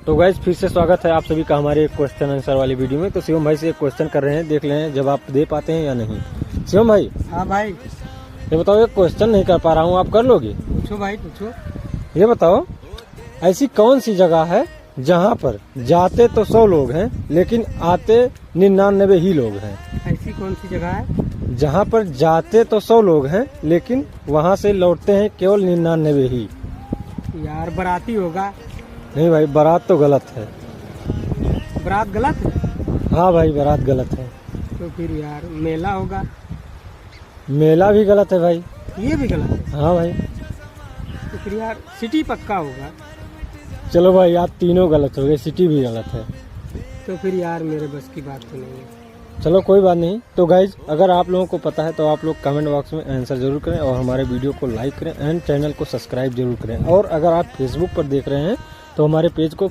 तो गाइज फिर से स्वागत है आप सभी का हमारे एक क्वेश्चन आंसर वाली वीडियो में। तो शिवम भाई से एक क्वेश्चन कर रहे हैं, देख लें जवाब दे पाते हैं या नहीं। शिवम भाई, हाँ भाई, ये बताओ, एक क्वेश्चन नहीं कर पा रहा हूँ, आप कर लोगे? पूछो भाई पूछो। ये बताओ, ऐसी कौन सी जगह है जहाँ पर जाते तो 100 लोग हैं लेकिन आते 99 ही लोग हैं? ऐसी कौन सी जगह है जहाँ पर जाते तो 100 लोग हैं लेकिन वहाँ से लौटते हैं केवल 99 ही। यार? बाराती होगा। नहीं भाई, बारात तो गलत है। बारात गलत है? हाँ भाई, बारात गलत है। तो फिर यार मेला होगा। मेला भी गलत है भाई। ये भी गलत है? हाँ भाई। तो फिर यार सिटी पक्का होगा। चलो भाई, आप तीनों गलत हो गए, सिटी भी गलत है। तो फिर यार मेरे बस की बात तो नहीं है। चलो कोई बात नहीं। तो गाइज, अगर आप लोगों को पता है तो आप लोग कमेंट बॉक्स में आंसर जरूर करें और हमारे वीडियो को लाइक करें एंड चैनल को सब्सक्राइब जरूर करें। और अगर आप फेसबुक पर देख रहे हैं तो हमारे पेज को